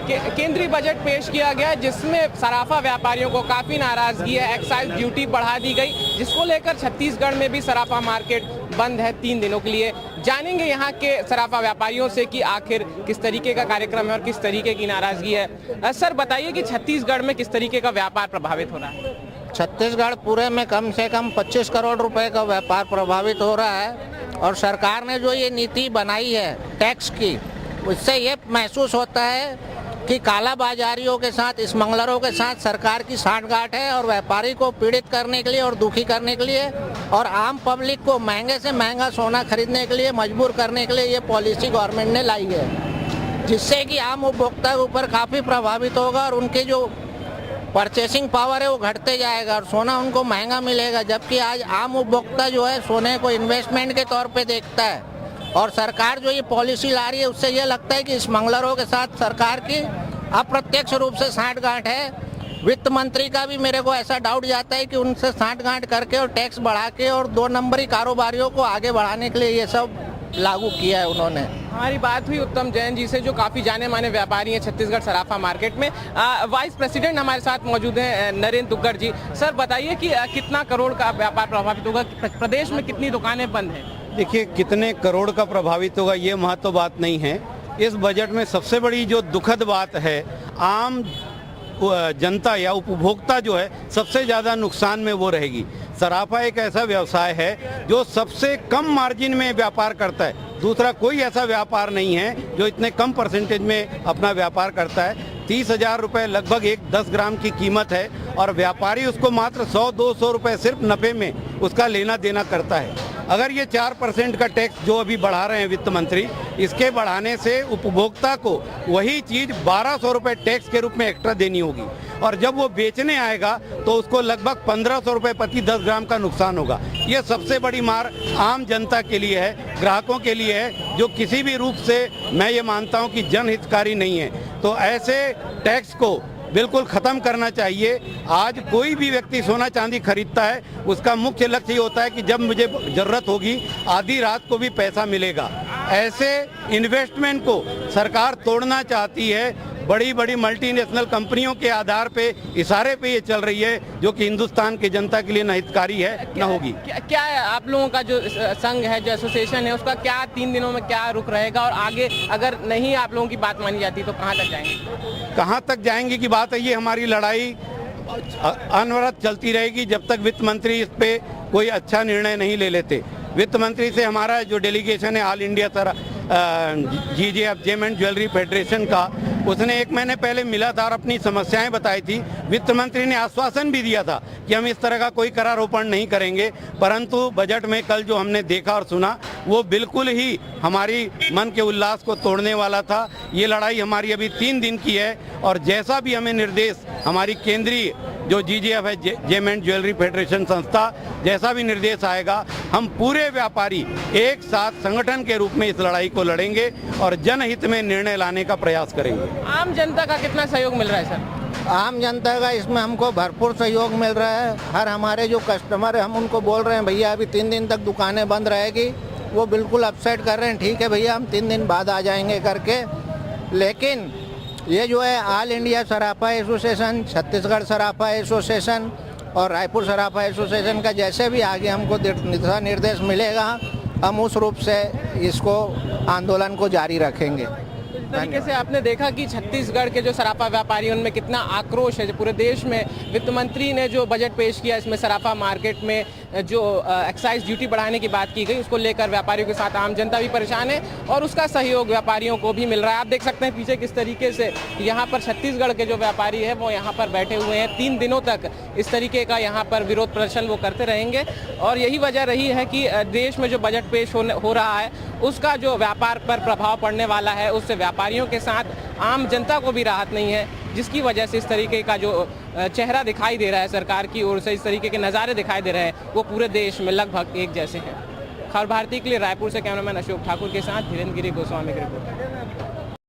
केंद्रीय बजट पेश किया गया जिसमें सराफा व्यापारियों को काफ़ी नाराजगी है। एक्साइज ड्यूटी बढ़ा दी गई जिसको लेकर छत्तीसगढ़ में भी सराफा मार्केट बंद है 3 दिनों के लिए। जानेंगे यहाँ के सराफा व्यापारियों से कि आखिर किस तरीके का कार्यक्रम है और किस तरीके की नाराजगी है। सर बताइए कि छत्तीसगढ़ में किस तरीके का व्यापार प्रभावित हो रहा है? छत्तीसगढ़ पूरे में कम से कम 25 करोड़ रुपए का व्यापार प्रभावित हो रहा है और सरकार ने जो ये नीति बनाई है टैक्स की, उससे ये महसूस होता है कि कालाबाजारियों के साथ, स्मगलरों के साथ सरकार की सांठगांठ है और व्यापारी को पीड़ित करने के लिए और दुखी करने के लिए और आम पब्लिक को महंगे से महंगा सोना खरीदने के लिए मजबूर करने के लिए ये पॉलिसी गवर्नमेंट ने लाई है, जिससे कि आम उपभोक्ता के ऊपर काफ़ी प्रभावित होगा और उनके जो परचेसिंग पावर है वो घटते जाएगा और सोना उनको महंगा मिलेगा। जबकि आज आम उपभोक्ता जो है सोने को इन्वेस्टमेंट के तौर पे देखता है और सरकार जो ये पॉलिसी ला रही है उससे ये लगता है कि स्मगलरों के साथ सरकार की अप्रत्यक्ष रूप से सांठगांठ है। वित्त मंत्री का भी मेरे को ऐसा डाउट जाता है कि उनसे सांठगांठ करके और टैक्स बढ़ा के और 2 नंबरी कारोबारियों को आगे बढ़ाने के लिए ये सब लागू किया है उन्होंने। हमारी बात हुई उत्तम जैन जी से जो काफ़ी जाने माने व्यापारी हैं छत्तीसगढ़ सराफा मार्केट में। वाइस प्रेसिडेंट हमारे साथ मौजूद हैं नरेंद्र दुग्गड़ जी। सर बताइए कि कितना करोड़ का व्यापार प्रभावित होगा, प्रदेश में कितनी दुकानें बंद हैं? देखिए, कितने करोड़ का प्रभावित होगा ये महत्व बात नहीं है। इस बजट में सबसे बड़ी जो दुखद बात है, आम जनता या उपभोक्ता जो है सबसे ज़्यादा नुकसान में वो रहेगी। सराफा एक ऐसा व्यवसाय है जो सबसे कम मार्जिन में व्यापार करता है। दूसरा कोई ऐसा व्यापार नहीं है जो इतने कम परसेंटेज में अपना व्यापार करता है। 30,000 रुपये लगभग एक 10 ग्राम की कीमत है और व्यापारी उसको मात्र 100-200 रुपये सिर्फ नफ़े में उसका लेना देना करता है। अगर ये 4% का टैक्स जो अभी बढ़ा रहे हैं वित्त मंत्री, इसके बढ़ाने से उपभोक्ता को वही चीज़ 1200 रुपये टैक्स के रूप में एक्स्ट्रा देनी होगी और जब वो बेचने आएगा तो उसको लगभग 1500 रुपये प्रति 10 ग्राम का नुकसान होगा। ये सबसे बड़ी मार आम जनता के लिए है, ग्राहकों के लिए है, जो किसी भी रूप से मैं ये मानता हूँ कि जनहितकारी नहीं है। तो ऐसे टैक्स को बिल्कुल ख़त्म करना चाहिए। आज कोई भी व्यक्ति सोना चांदी खरीदता है, उसका मुख्य लक्ष्य ये होता है कि जब मुझे ज़रूरत होगी आधी रात को भी पैसा मिलेगा। ऐसे इन्वेस्टमेंट को सरकार तोड़ना चाहती है। बड़ी बड़ी मल्टीनेशनल कंपनियों के आधार पे, इशारे पे ये चल रही है, जो कि हिंदुस्तान की जनता के लिए न हितकारी है न होगी। क्या है आप लोगों का जो संघ है, जो एसोसिएशन है, उसका क्या 3 दिनों में क्या रुख रहेगा और आगे अगर नहीं आप लोगों की बात मानी जाती तो कहाँ तक जाएंगे? कहाँ तक जाएंगे की बात है, ये हमारी लड़ाई अनवरत चलती रहेगी जब तक वित्त मंत्री इस पे कोई अच्छा निर्णय नहीं ले लेते। वित्त मंत्री से हमारा जो डेलीगेशन है all India GJF gem jewellery federation का, उसने 1 महीने पहले मिला था और अपनी समस्याएं बताई थी। वित्त मंत्री ने आश्वासन भी दिया था कि हम इस तरह का कोई करारोपण नहीं करेंगे, परंतु बजट में कल जो हमने देखा और सुना वो बिल्कुल ही हमारी मन के उल्लास को तोड़ने वाला था। ये लड़ाई हमारी अभी 3 दिन की है और जैसा भी हमें निर्देश हमारी केंद्रीय जो GJF है जेम ज्वेलरी फेडरेशन संस्था, जैसा भी निर्देश आएगा, हम पूरे व्यापारी एक साथ संगठन के रूप में इस लड़ाई को लड़ेंगे और जनहित में निर्णय लाने का प्रयास करेंगे। आम जनता का कितना सहयोग मिल रहा है सर? आम जनता का इसमें हमको भरपूर सहयोग मिल रहा है। हर हमारे जो कस्टमर है हम उनको बोल रहे हैं भैया अभी 3 दिन तक दुकानें बंद रहेगी, वो बिल्कुल अपसेट कर रहे हैं, ठीक है भैया हम 3 दिन बाद आ जाएंगे करके। लेकिन ये जो है ऑल इंडिया सराफा एसोसिएशन, छत्तीसगढ़ सराफा एसोसिएशन और रायपुर सराफा एसोसिएशन का जैसे भी आगे हमको दिशा निर्देश मिलेगा, हम उस रूप से इसको आंदोलन को जारी रखेंगे। इस तरीके से आपने देखा कि छत्तीसगढ़ के जो सराफा व्यापारी उनमें कितना आक्रोश है। जो पूरे देश में वित्त मंत्री ने जो बजट पेश किया, इसमें सराफा मार्केट में जो एक्साइज ड्यूटी बढ़ाने की बात की गई, उसको लेकर व्यापारियों के साथ आम जनता भी परेशान है और उसका सहयोग व्यापारियों को भी मिल रहा है। आप देख सकते हैं पीछे किस तरीके से यहाँ पर छत्तीसगढ़ के जो व्यापारी है वो यहाँ पर बैठे हुए हैं। 3 दिनों तक इस तरीके का यहाँ पर विरोध प्रदर्शन वो करते रहेंगे और यही वजह रही है कि देश में जो बजट पेश हो रहा है उसका जो व्यापार पर प्रभाव पड़ने वाला है, उससे व्यापारियों के साथ आम जनता को भी राहत नहीं है, जिसकी वजह से इस तरीके का जो चेहरा दिखाई दे रहा है सरकार की ओर से, इस तरीके के नज़ारे दिखाई दे रहे हैं, वो पूरे देश में लगभग एक जैसे हैं। खबर भारती के लिए रायपुर से कैमरामैन अशोक ठाकुर के साथ धीरेन्द्र गिरी गोस्वामी की रिपोर्ट।